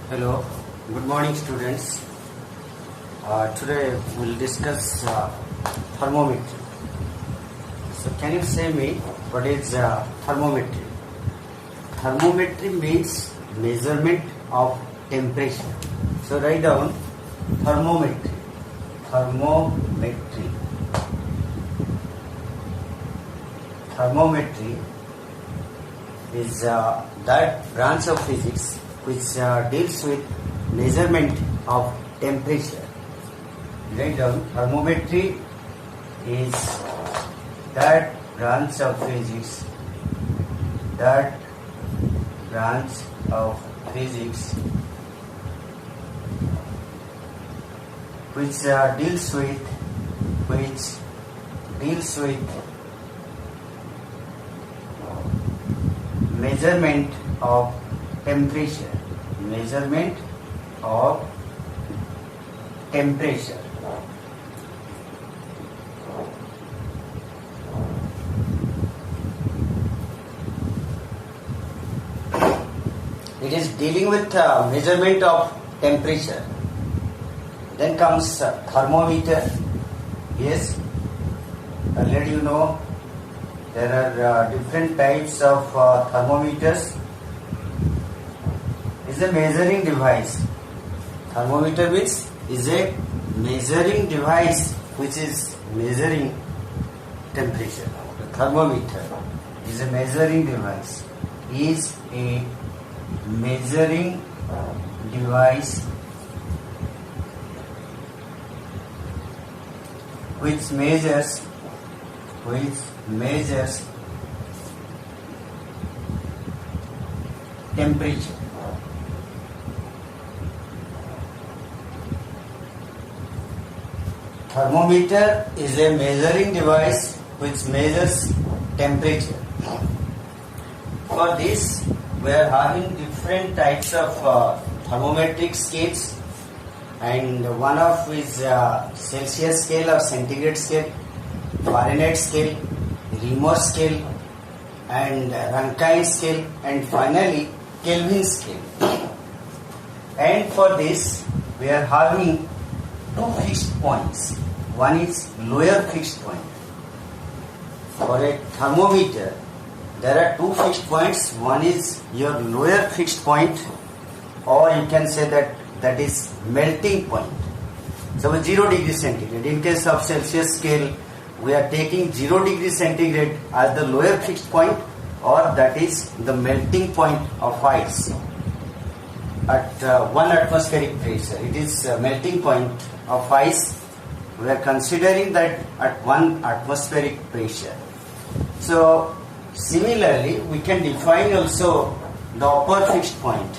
Hello, good morning students. Today we'll discuss thermometry. So can you say me what is thermometry? Thermometry means measurement of temperature. So write down thermometry. Thermometry. Thermometry is that branch of physics which deals with measurement of temperature. Write down thermometry is that branch of physics which deals with measurement of temperature. It is dealing with measurement of temperature. Then comes thermometer. Yes, already you know there are different types of thermometers. Is a measuring device. Thermometer means is a measuring device which is measuring temperature. The thermometer is a measuring device. Is a measuring device which measures temperature. Thermometer is a measuring device which measures temperature. For this, we are having different types of thermometric scales, and one of is Celsius scale or centigrade scale, Fahrenheit scale, Reaumur scale, and Rankine scale, and finally Kelvin scale. And for this, we are having two fixed points. One is lower fixed point. For a thermometer, there are two fixed points. One is your lower fixed point, or you can say that is melting point. So 0 degree centigrade. In case of Celsius scale, we are taking 0 degree centigrade as the lower fixed point, or that is the melting point of ice at 1 atmospheric pressure. It is a melting point of ice. We are considering that at 1 atmospheric pressure. So similarly, we can define also the upper fixed point,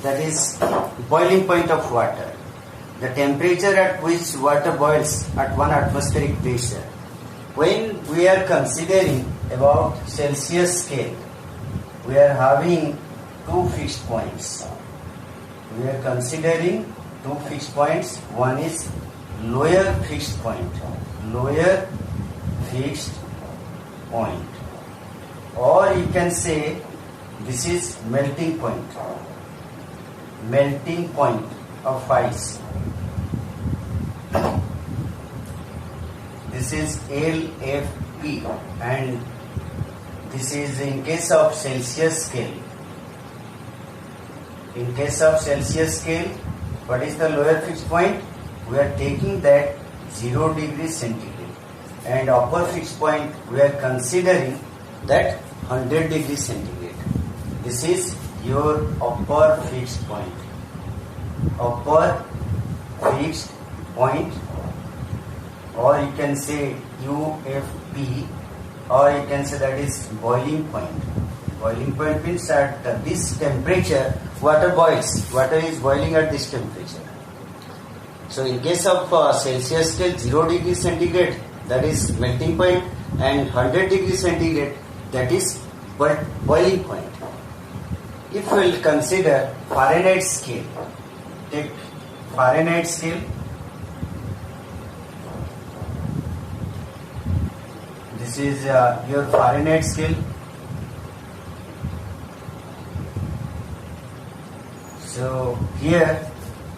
that is boiling point of water, the temperature at which water boils at 1 atmospheric pressure. When we are considering about Celsius scale, we are having two fixed points. We are considering two fixed points. One is lower fixed point, or you can say this is melting point of ice. This is LFP, and this is in case of Celsius scale. In case of Celsius scale, what is the lower fixed point? We are taking that 0 degree centigrade, and upper fixed point we are considering that 100 degree centigrade. This is your upper fixed point. Or you can say UFP, or you can say that is boiling point. Boiling point means at this temperature water boils. Water is boiling at this temperature. So in case of Celsius scale, 0 degree centigrade, that is melting point, and 100 degree centigrade, that is boiling point. If we will consider Fahrenheit scale, take Fahrenheit scale. This is your Fahrenheit scale. So here,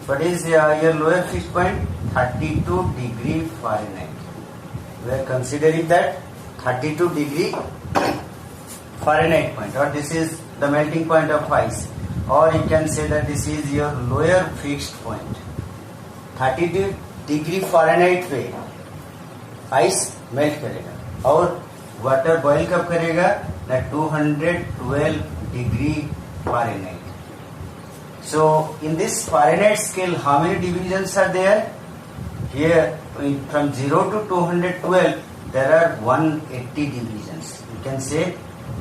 what is your lower fixed point? 32 degree Fahrenheit. We are considering that 32 degree Fahrenheit point, or this is the melting point of ice, or you can say that this is your lower fixed point. 32 degree Fahrenheit पे ice melt करेगा और water boil कब करेगा? 212 degree Fahrenheit. So in this Fahrenheit scale, how many divisions are there? Here from 0 to 212 there are 180 divisions. You can say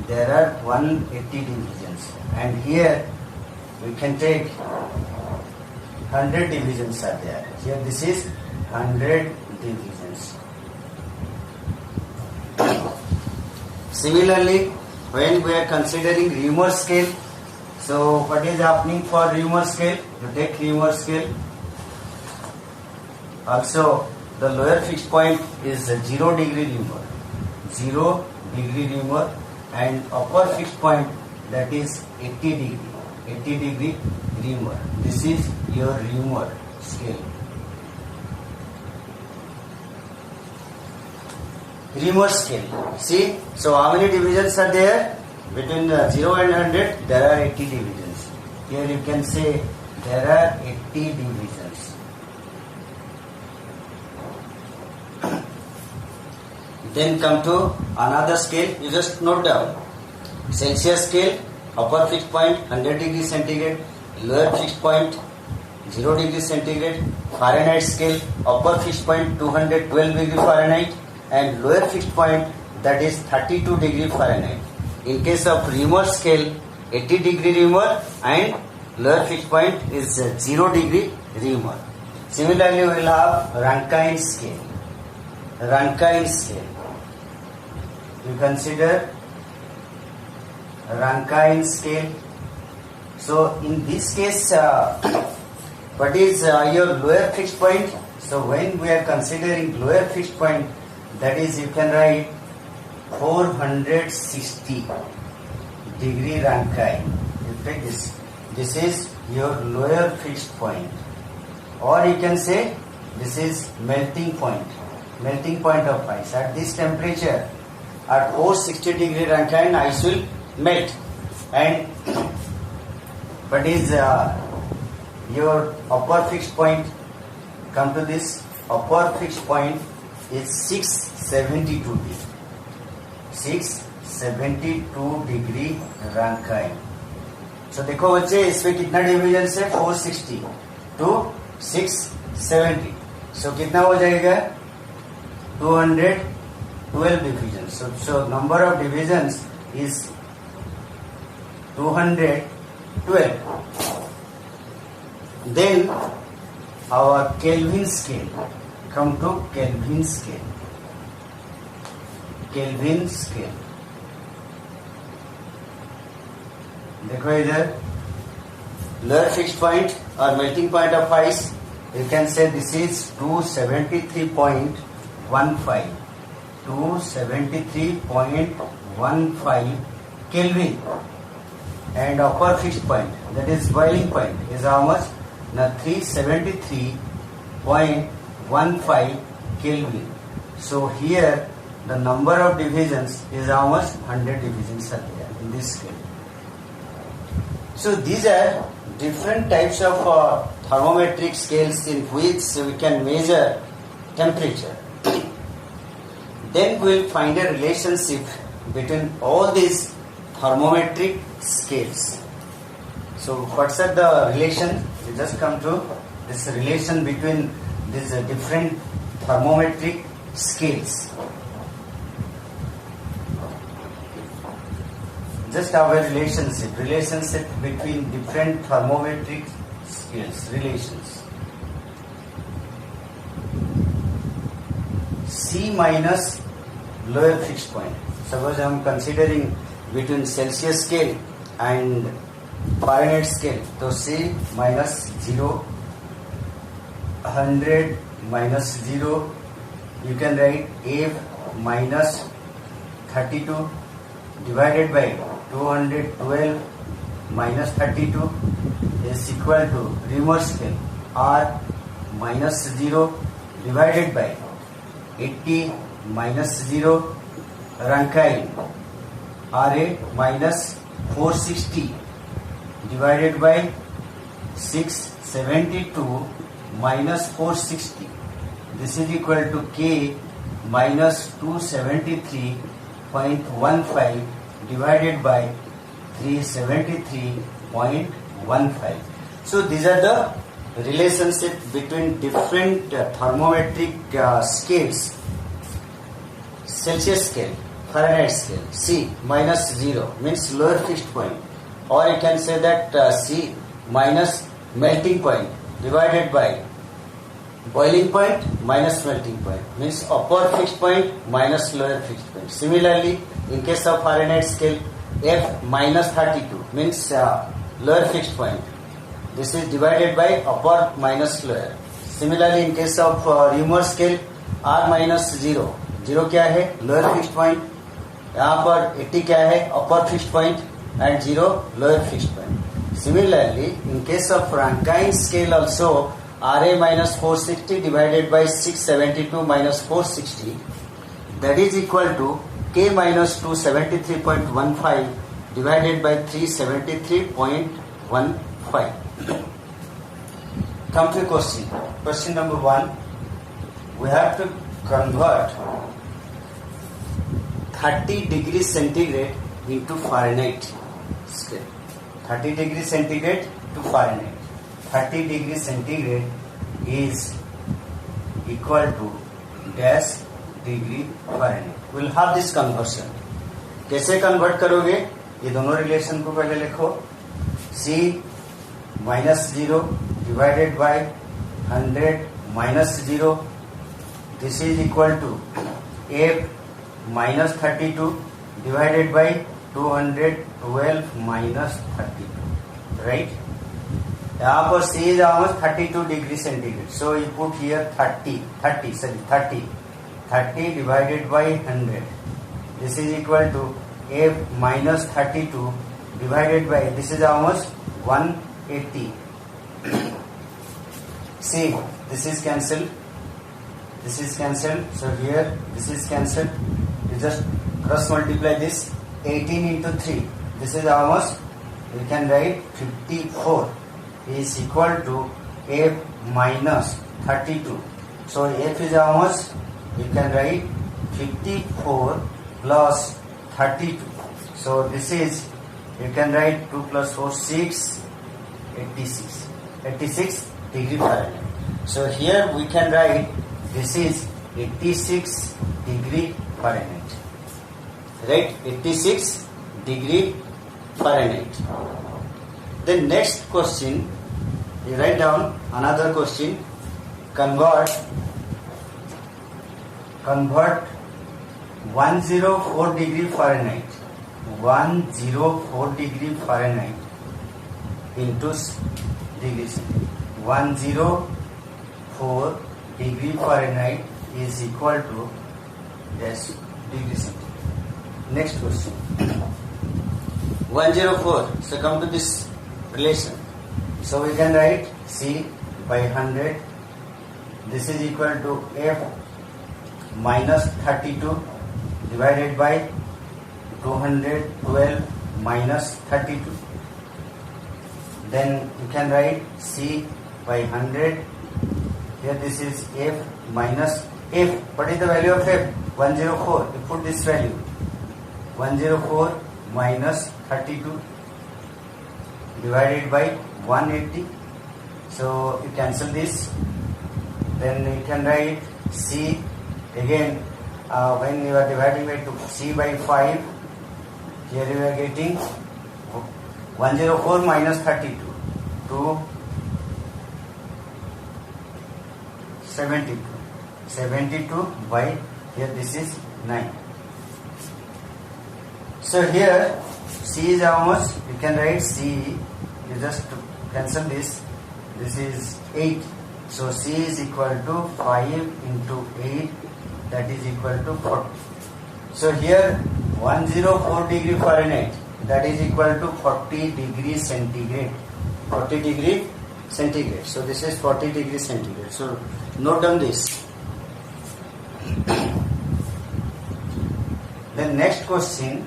there are 180 divisions, and here we can take 100 divisions are there. Here this is 100 divisions. Similarly, when we are considering Reaumur scale, so what is happening for Reaumur scale? You take Reaumur scale. Also, the lower fixed point is 0 degree Reaumur, 0 degree Reaumur, and upper fixed point that is 80 degree Reaumur. This is your Reaumur scale. Reaumur scale. See, so how many divisions are there? Between 0 and 100, there are 80 divisions. Here you can say there are 80 divisions. Then come to another scale. You just note down. Celsius scale, upper fixed point 100 degree centigrade, lower fixed point 0 degree centigrade. Fahrenheit scale, upper fixed point 212 degree Fahrenheit, and lower fixed point that is 32 degree Fahrenheit. In case of Reaumur scale, 80 degree Reaumur, and lower fixed point is 0 degree Reaumur. Similarly, we will have Rankine scale. Rankine scale. You consider Rankine scale. So in this case, what is your lower fixed point? So when we are considering lower fixed point, that is, you can write 460 degree Rankine. You take this. This is your lower fixed point, or you can say this is melting point. Melting point of ice. At this temperature, at 460 degree Rankine, ice will melt. And what is your upper fixed point? Come to this. Upper fixed point is 672 degree. 672 degree Rankine. So देखो बच्चे इसमें कितना division है? 460 to 670. So कितना हो जाएगा? 212 divisions. So number of divisions is 212. Then our Kelvin scale. Come to Kelvin scale. Kelvin scale. देखो इधर lower fixed point or melting point of ice. You can say this is 273.15. 273.15 Kelvin. And upper fixed point, that is boiling point, is how much? Now 373.15 Kelvin. So here the number of divisions is how much? 100 divisions are there in this scale. So these are different types of thermometric scales in which we can measure temperature. Then we will find a relationship between all these thermometric scales. So what's the relation? We just come to this relation between these different thermometric scales. Just our relationship between different thermometric scales, relations. C minus lower fixed point. Suppose I am considering between Celsius scale and Fahrenheit scale. So C minus 0, 100 minus 0. You can write F minus 32 divided by 212 minus 32 is equal to Reaumur scale R minus 0 divided by 80 minus 0 Rankine RA minus 460 divided by 672 minus 460. This is equal to K minus 273.15 divided by 373.15. So these are the relationship between different thermometric scales. Celsius scale, Fahrenheit scale, C minus 0 means lower fixed point, or you can say that C minus melting point divided by boiling point minus melting point means upper fixed point minus lower fixed point. Similarly, in case of Fahrenheit scale, F minus 32 means lower fixed point. This is divided by upper minus lower. Similarly, in case of Reaumur scale, R minus 0, 0 क्या है lower fixed point, यहाँ पर 80 क्या है upper fixed point and 0 lower fixed point. Similarly, in case of Rankine scale also, RA minus 460 divided by 672 minus 460, that is equal to K minus 273.15 divided by 373.15. Come to question. Question number 1. We have to convert 30 degrees centigrade into Fahrenheit scale. 30 degrees centigrade to Fahrenheit. 30 degrees centigrade is equal to dash degree Fahrenheit. We will have this conversion. कैसे convert करोगे? ये दोनों relation को पहले लिखो. C minus 0 divided by 100 minus 0. This is equal to F minus 32 divided by 212 minus 32. Right? यहाँ पर C is almost 32 degree centigrade. So you put here 30 divided by 100. This is equal to F minus 32 divided by, this is almost 180. See, this is cancelled. This is cancelled. So here, this is cancelled. You just cross multiply this. 18 into 3. This is almost, you can write 54 is equal to F minus 32. So F is almost, you can write 54 plus 32. So this is, you can write 2 plus 4, 6, 86 degree Fahrenheit. So here we can write this is 86 degree Fahrenheit. Right? 86 degree Fahrenheit. The next question, you write down another question. Convert 104 degree Fahrenheit. 104 degree Fahrenheit into degrees. 104 degree Fahrenheit is equal to yes degree centigrade. Next question. 104. So come to this relation. So we can write C by 100. This is equal to F minus 32 divided by 212 minus 32. Then you can write C by 100. Here this is F minus F. What is the value of F? 104. You put this value. 104 minus 32 divided by 180. So you cancel this. Then you can write C again. When you are dividing by 2, C by 5. Here you are getting 104 minus 32 to 72. 72 by here this is 9. So here C is almost, you can write C, you just cancel this. This is 8. So C is equal to 5 into 8, that is equal to 40. So here 104 degree Fahrenheit, that is equal to 40 degree centigrade. 40 degree centigrade. So this is 40 degree centigrade. So note down this. Then next question.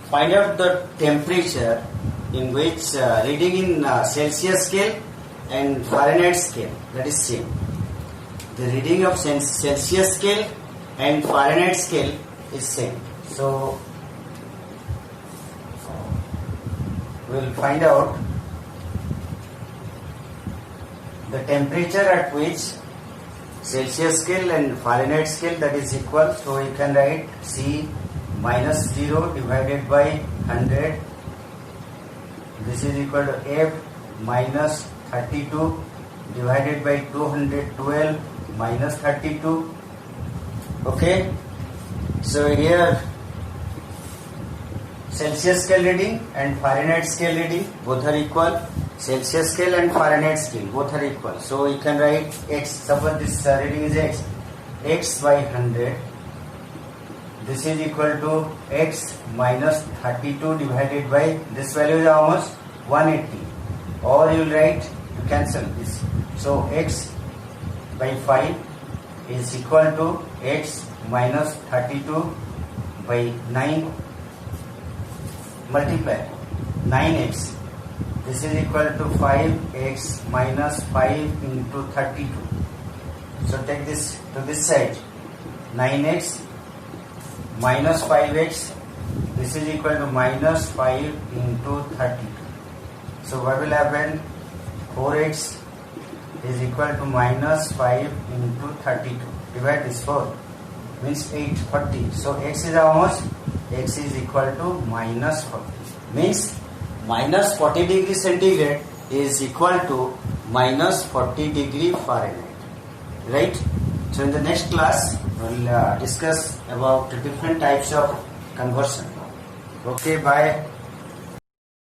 Find out the temperature in which reading in Celsius scale and Fahrenheit scale, that is same. The reading of Celsius scale and Fahrenheit scale is same. So we will find out the temperature at which Celsius scale and Fahrenheit scale, that is equal. So you can write C minus 0 divided by 100. This is equal to F minus 32 divided by 212 minus 32. Okay. So here Celsius scale reading and Fahrenheit scale reading both are equal. Celsius scale and Fahrenheit scale both are equal. So you can write X. Suppose this reading is X. X by 100. This is equal to X minus 32 divided by this value is almost 180. Or you will write, you cancel this. So X by 5 is equal to X minus 32 by 9 multiply 9x. This is equal to 5x minus 5 into 32. So take this to this side. 9x minus 5x. This is equal to minus 5 into 32. So what will happen? 4x is equal to minus 5 into 32. Divide this 4. Means 840. So x is almost, x is equal to minus 40. Means minus 40 degree centigrade is equal to minus 40 degree Fahrenheit. Right? So in the next class, we will discuss about different types of conversion. Okay, bye.